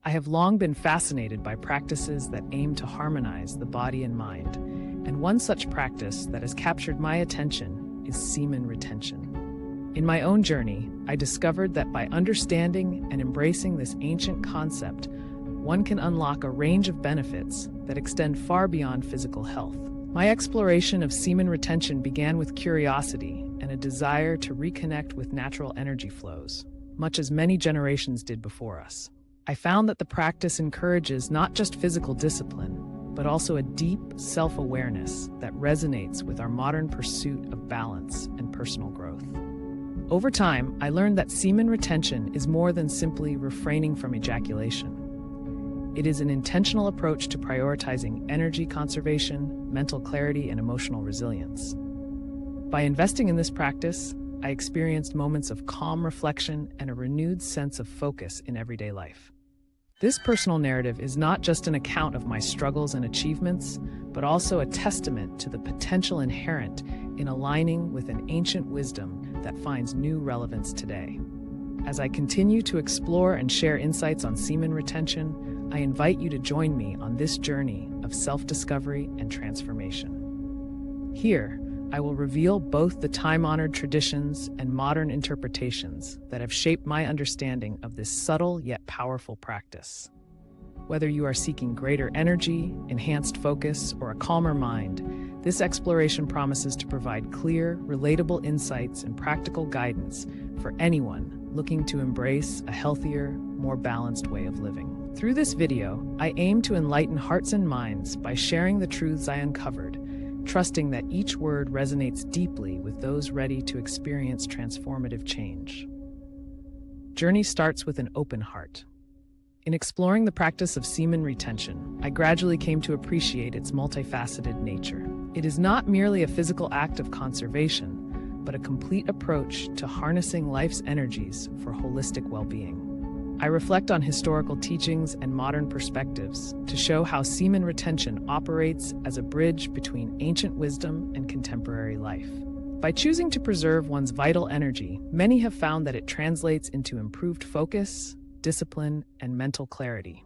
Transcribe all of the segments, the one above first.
I have long been fascinated by practices that aim to harmonize the body and mind, and one such practice that has captured my attention is semen retention. In my own journey, I discovered that by understanding and embracing this ancient concept, one can unlock a range of benefits that extend far beyond physical health. My exploration of semen retention began with curiosity and a desire to reconnect with natural energy flows, much as many generations did before us. I found that the practice encourages not just physical discipline, but also a deep self-awareness that resonates with our modern pursuit of balance and personal growth. Over time, I learned that semen retention is more than simply refraining from ejaculation. It is an intentional approach to prioritizing energy conservation, mental clarity, and emotional resilience. By investing in this practice, I experienced moments of calm reflection and a renewed sense of focus in everyday life. This personal narrative is not just an account of my struggles and achievements, but also a testament to the potential inherent in aligning with an ancient wisdom that finds new relevance today. As I continue to explore and share insights on semen retention, I invite you to join me on this journey of self-discovery and transformation. Here, I will reveal both the time-honored traditions and modern interpretations that have shaped my understanding of this subtle yet powerful practice. Whether you are seeking greater energy, enhanced focus, or a calmer mind, this exploration promises to provide clear, relatable insights and practical guidance for anyone looking to embrace a healthier, more balanced way of living. Through this video, I aim to enlighten hearts and minds by sharing the truths I uncovered, trusting that each word resonates deeply with those ready to experience transformative change. Journey starts with an open heart. In exploring the practice of semen retention, I gradually came to appreciate its multifaceted nature. It is not merely a physical act of conservation, but a complete approach to harnessing life's energies for holistic well-being. I reflect on historical teachings and modern perspectives to show how semen retention operates as a bridge between ancient wisdom and contemporary life. By choosing to preserve one's vital energy, many have found that it translates into improved focus, discipline, and mental clarity.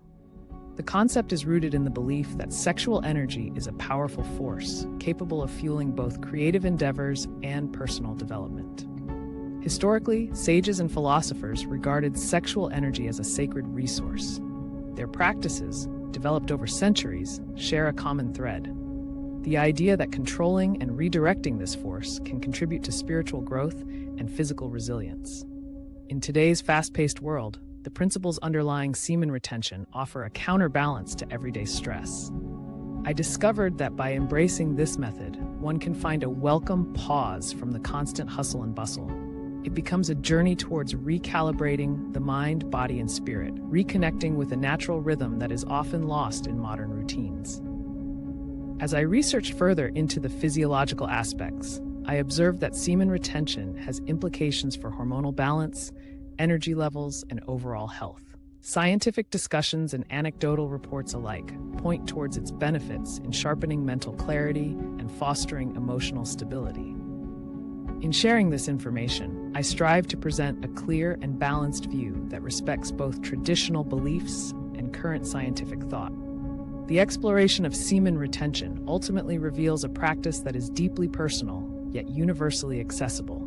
The concept is rooted in the belief that sexual energy is a powerful force, capable of fueling both creative endeavors and personal development. Historically, sages and philosophers regarded sexual energy as a sacred resource. Their practices, developed over centuries, share a common thread: the idea that controlling and redirecting this force can contribute to spiritual growth and physical resilience. In today's fast-paced world, the principles underlying semen retention offer a counterbalance to everyday stress. I discovered that by embracing this method, one can find a welcome pause from the constant hustle and bustle. It becomes a journey towards recalibrating the mind, body, and spirit, reconnecting with a natural rhythm that is often lost in modern routines. As I researched further into the physiological aspects, I observed that semen retention has implications for hormonal balance, energy levels, and overall health. Scientific discussions and anecdotal reports alike point towards its benefits in sharpening mental clarity and fostering emotional stability. In sharing this information, I strive to present a clear and balanced view that respects both traditional beliefs and current scientific thought. The exploration of semen retention ultimately reveals a practice that is deeply personal, yet universally accessible,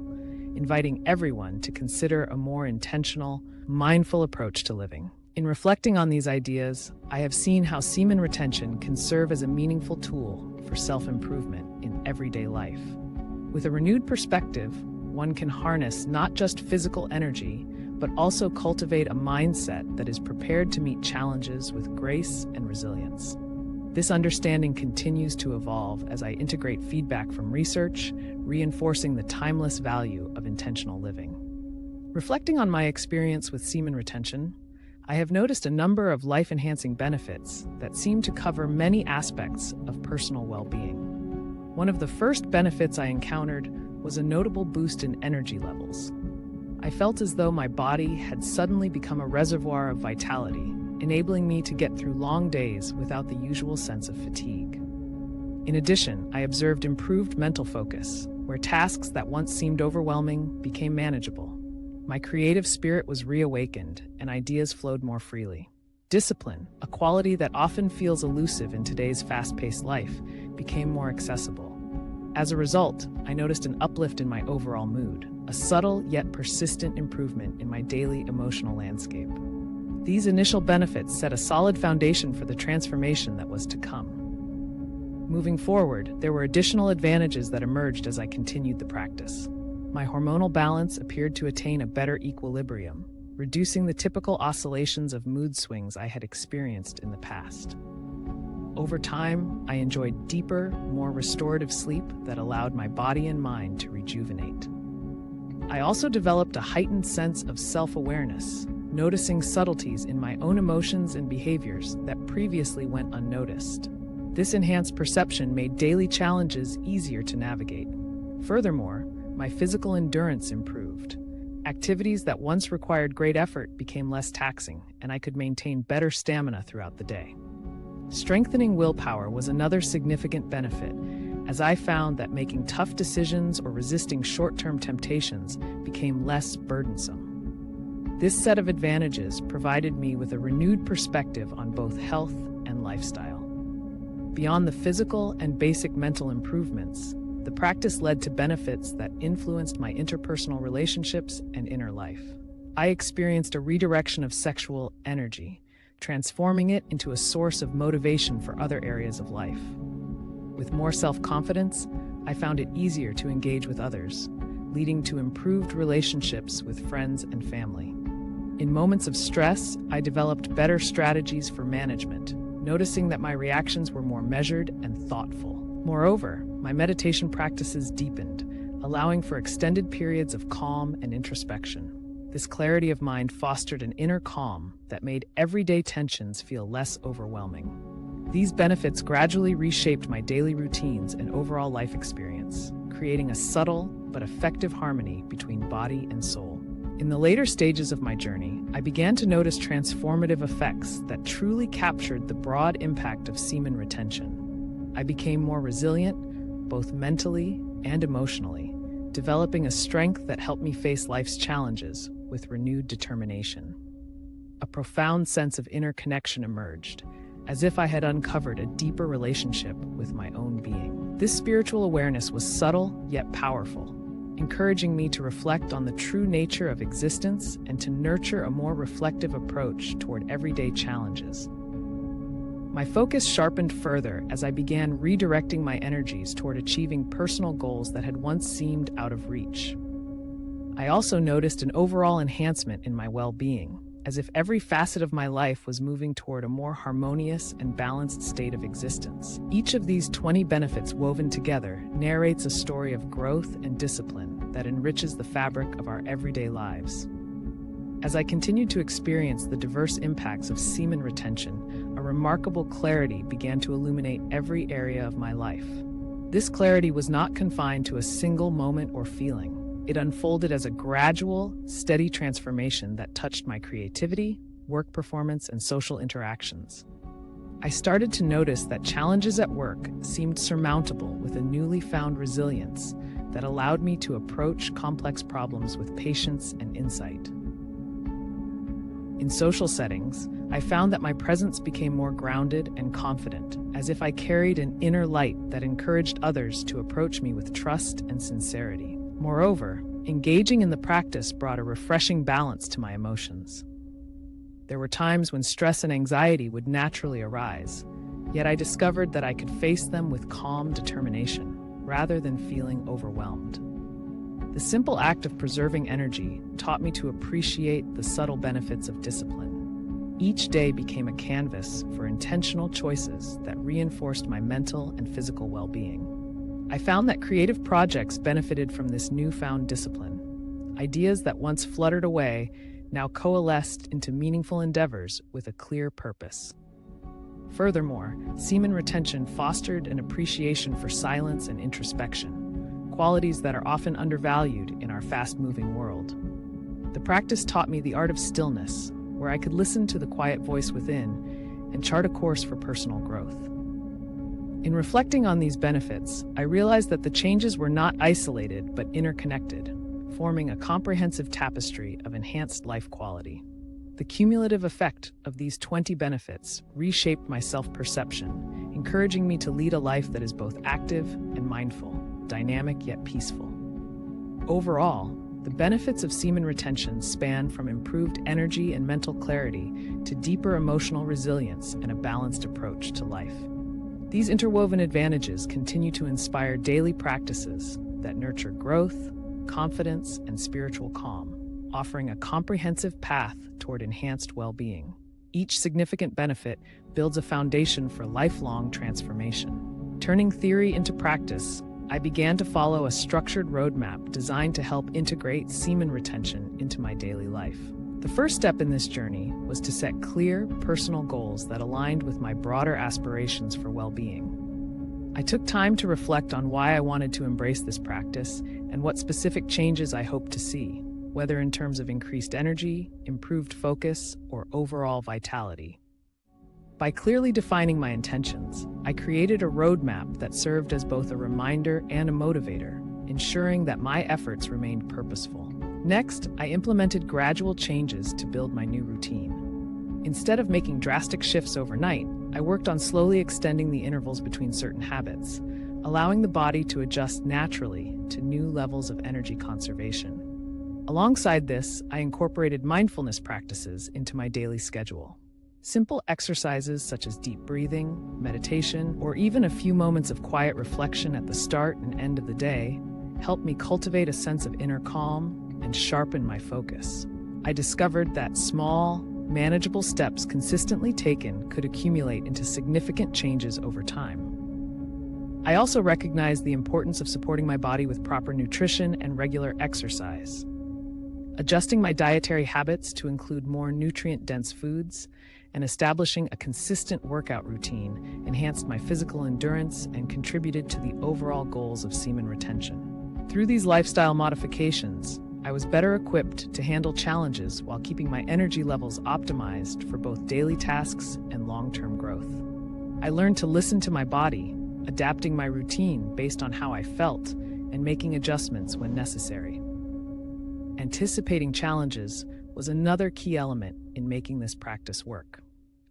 inviting everyone to consider a more intentional, mindful approach to living. In reflecting on these ideas, I have seen how semen retention can serve as a meaningful tool for self-improvement in everyday life. With a renewed perspective, one can harness not just physical energy, but also cultivate a mindset that is prepared to meet challenges with grace and resilience. This understanding continues to evolve as I integrate feedback from research, reinforcing the timeless value of intentional living. Reflecting on my experience with semen retention, I have noticed a number of life-enhancing benefits that seem to cover many aspects of personal well-being. One of the first benefits I encountered was a notable boost in energy levels. I felt as though my body had suddenly become a reservoir of vitality, enabling me to get through long days without the usual sense of fatigue. In addition, I observed improved mental focus, where tasks that once seemed overwhelming became manageable. My creative spirit was reawakened, and ideas flowed more freely. Discipline, a quality that often feels elusive in today's fast-paced life, became more accessible. As a result, I noticed an uplift in my overall mood, a subtle yet persistent improvement in my daily emotional landscape. These initial benefits set a solid foundation for the transformation that was to come. Moving forward, there were additional advantages that emerged as I continued the practice. My hormonal balance appeared to attain a better equilibrium, reducing the typical oscillations of mood swings I had experienced in the past. Over time, I enjoyed deeper, more restorative sleep that allowed my body and mind to rejuvenate. I also developed a heightened sense of self-awareness, noticing subtleties in my own emotions and behaviors that previously went unnoticed. This enhanced perception made daily challenges easier to navigate. Furthermore, my physical endurance improved. Activities that once required great effort became less taxing, and I could maintain better stamina throughout the day. Strengthening willpower was another significant benefit, as I found that making tough decisions or resisting short-term temptations became less burdensome. This set of advantages provided me with a renewed perspective on both health and lifestyle. Beyond the physical and basic mental improvements, the practice led to benefits that influenced my interpersonal relationships and inner life. I experienced a redirection of sexual energy, transforming it into a source of motivation for other areas of life. With more self-confidence, I found it easier to engage with others, leading to improved relationships with friends and family. In moments of stress, I developed better strategies for management, noticing that my reactions were more measured and thoughtful. Moreover, my meditation practices deepened, allowing for extended periods of calm and introspection. This clarity of mind fostered an inner calm that made everyday tensions feel less overwhelming. These benefits gradually reshaped my daily routines and overall life experience, creating a subtle but effective harmony between body and soul. In the later stages of my journey, I began to notice transformative effects that truly captured the broad impact of semen retention. I became more resilient, both mentally and emotionally, developing a strength that helped me face life's challenges with renewed determination. A profound sense of inner connection emerged, as if I had uncovered a deeper relationship with my own being. This spiritual awareness was subtle yet powerful, encouraging me to reflect on the true nature of existence and to nurture a more reflective approach toward everyday challenges. My focus sharpened further as I began redirecting my energies toward achieving personal goals that had once seemed out of reach. I also noticed an overall enhancement in my well-being, as if every facet of my life was moving toward a more harmonious and balanced state of existence. Each of these 20 benefits woven together narrates a story of growth and discipline that enriches the fabric of our everyday lives. As I continued to experience the diverse impacts of semen retention, a remarkable clarity began to illuminate every area of my life. This clarity was not confined to a single moment or feeling. It unfolded as a gradual, steady transformation that touched my creativity, work performance, and social interactions. I started to notice that challenges at work seemed surmountable with a newly found resilience that allowed me to approach complex problems with patience and insight. In social settings, I found that my presence became more grounded and confident, as if I carried an inner light that encouraged others to approach me with trust and sincerity. Moreover, engaging in the practice brought a refreshing balance to my emotions. There were times when stress and anxiety would naturally arise, yet I discovered that I could face them with calm determination, rather than feeling overwhelmed. The simple act of preserving energy taught me to appreciate the subtle benefits of discipline. Each day became a canvas for intentional choices that reinforced my mental and physical well-being. I found that creative projects benefited from this newfound discipline. Ideas that once fluttered away now coalesced into meaningful endeavors with a clear purpose. Furthermore, semen retention fostered an appreciation for silence and introspection, qualities that are often undervalued in our fast-moving world. The practice taught me the art of stillness, where I could listen to the quiet voice within and chart a course for personal growth. In reflecting on these benefits, I realized that the changes were not isolated but interconnected, forming a comprehensive tapestry of enhanced life quality. The cumulative effect of these 20 benefits reshaped my self-perception, encouraging me to lead a life that is both active and mindful, dynamic yet peaceful. Overall, the benefits of semen retention span from improved energy and mental clarity to deeper emotional resilience and a balanced approach to life. These interwoven advantages continue to inspire daily practices that nurture growth, confidence, and spiritual calm, offering a comprehensive path toward enhanced well-being. Each significant benefit builds a foundation for lifelong transformation. Turning theory into practice, I began to follow a structured roadmap designed to help integrate semen retention into my daily life. The first step in this journey was to set clear, personal goals that aligned with my broader aspirations for well-being. I took time to reflect on why I wanted to embrace this practice and what specific changes I hoped to see, whether in terms of increased energy, improved focus, or overall vitality. By clearly defining my intentions, I created a roadmap that served as both a reminder and a motivator, ensuring that my efforts remained purposeful. Next, I implemented gradual changes to build my new routine. Instead of making drastic shifts overnight, I worked on slowly extending the intervals between certain habits, allowing the body to adjust naturally to new levels of energy conservation. Alongside this, I incorporated mindfulness practices into my daily schedule. Simple exercises such as deep breathing, meditation, or even a few moments of quiet reflection at the start and end of the day helped me cultivate a sense of inner calm and sharpen my focus. I discovered that small, manageable steps consistently taken could accumulate into significant changes over time. I also recognized the importance of supporting my body with proper nutrition and regular exercise. Adjusting my dietary habits to include more nutrient-dense foods and establishing a consistent workout routine enhanced my physical endurance and contributed to the overall goals of semen retention. Through these lifestyle modifications, I was better equipped to handle challenges while keeping my energy levels optimized for both daily tasks and long-term growth. I learned to listen to my body, adapting my routine based on how I felt and making adjustments when necessary. Anticipating challenges was another key element in making this practice work.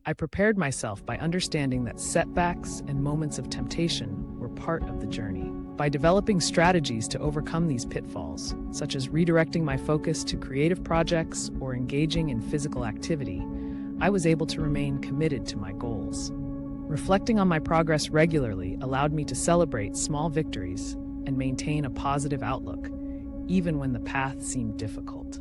I prepared myself by understanding that setbacks and moments of temptation were part of the journey. By developing strategies to overcome these pitfalls, such as redirecting my focus to creative projects or engaging in physical activity, I was able to remain committed to my goals. Reflecting on my progress regularly allowed me to celebrate small victories and maintain a positive outlook, even when the path seemed difficult.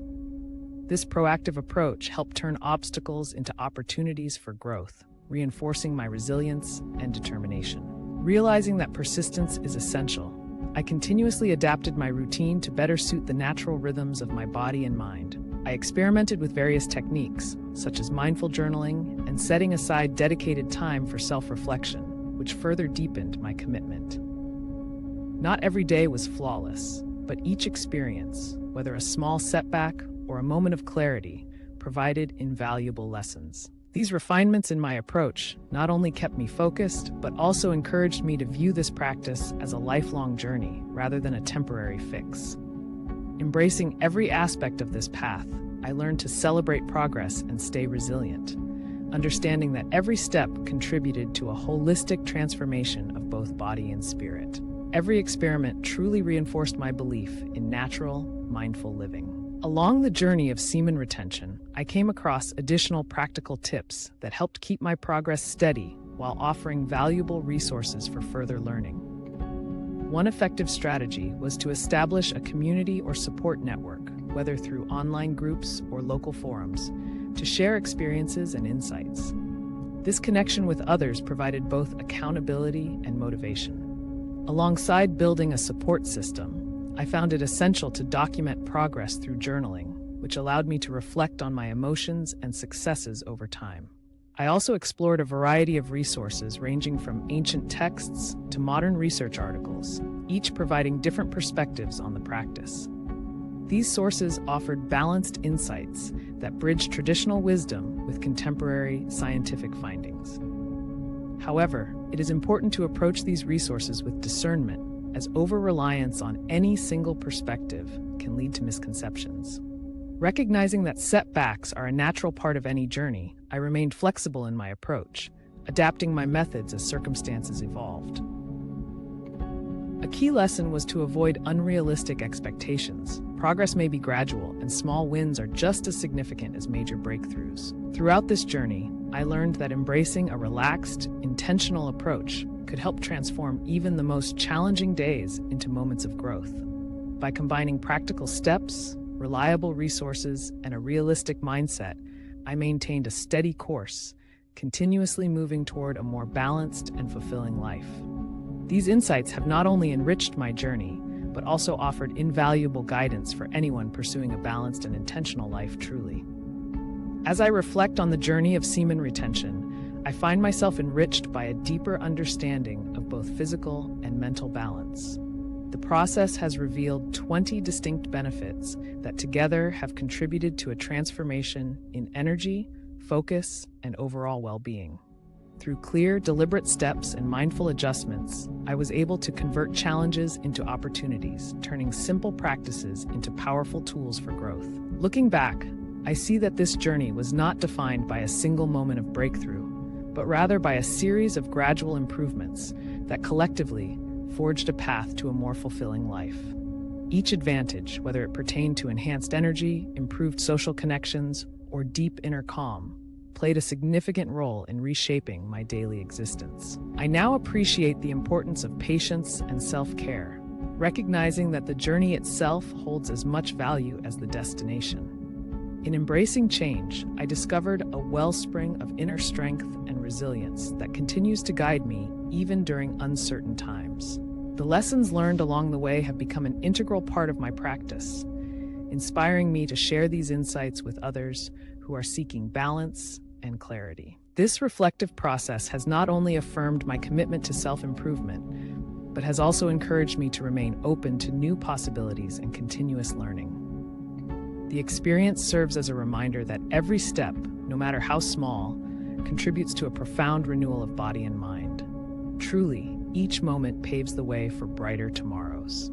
This proactive approach helped turn obstacles into opportunities for growth, reinforcing my resilience and determination. Realizing that persistence is essential, I continuously adapted my routine to better suit the natural rhythms of my body and mind. I experimented with various techniques, such as mindful journaling and setting aside dedicated time for self-reflection, which further deepened my commitment. Not every day was flawless, but each experience, whether a small setback or a moment of clarity, provided invaluable lessons. These refinements in my approach not only kept me focused, but also encouraged me to view this practice as a lifelong journey rather than a temporary fix. Embracing every aspect of this path, I learned to celebrate progress and stay resilient, understanding that every step contributed to a holistic transformation of both body and spirit. Every experiment truly reinforced my belief in natural, mindful living. Along the journey of semen retention, I came across additional practical tips that helped keep my progress steady while offering valuable resources for further learning. One effective strategy was to establish a community or support network, whether through online groups or local forums, to share experiences and insights. This connection with others provided both accountability and motivation. Alongside building a support system, I found it essential to document progress through journaling, which allowed me to reflect on my emotions and successes over time. I also explored a variety of resources ranging from ancient texts to modern research articles, each providing different perspectives on the practice. These sources offered balanced insights that bridged traditional wisdom with contemporary scientific findings. However, it is important to approach these resources with discernment, as over-reliance on any single perspective can lead to misconceptions. Recognizing that setbacks are a natural part of any journey, I remained flexible in my approach, adapting my methods as circumstances evolved. A key lesson was to avoid unrealistic expectations. Progress may be gradual, and small wins are just as significant as major breakthroughs. Throughout this journey, I learned that embracing a relaxed, intentional approach could help transform even the most challenging days into moments of growth. By combining practical steps, reliable resources, and a realistic mindset, I maintained a steady course, continuously moving toward a more balanced and fulfilling life. These insights have not only enriched my journey, but also offered invaluable guidance for anyone pursuing a balanced and intentional life truly. As I reflect on the journey of semen retention, I find myself enriched by a deeper understanding of both physical and mental balance. The process has revealed 20 distinct benefits that together have contributed to a transformation in energy, focus, and overall well-being. Through clear, deliberate steps and mindful adjustments, I was able to convert challenges into opportunities, turning simple practices into powerful tools for growth. Looking back, I see that this journey was not defined by a single moment of breakthrough, but rather by a series of gradual improvements that collectively forged a path to a more fulfilling life. Each advantage, whether it pertained to enhanced energy, improved social connections, or deep inner calm, played a significant role in reshaping my daily existence. I now appreciate the importance of patience and self-care, recognizing that the journey itself holds as much value as the destination. In embracing change, I discovered a wellspring of inner strength and resilience that continues to guide me even during uncertain times. The lessons learned along the way have become an integral part of my practice, inspiring me to share these insights with others who are seeking balance and clarity. This reflective process has not only affirmed my commitment to self-improvement, but has also encouraged me to remain open to new possibilities and continuous learning. The experience serves as a reminder that every step, no matter how small, contributes to a profound renewal of body and mind. Truly, each moment paves the way for brighter tomorrows.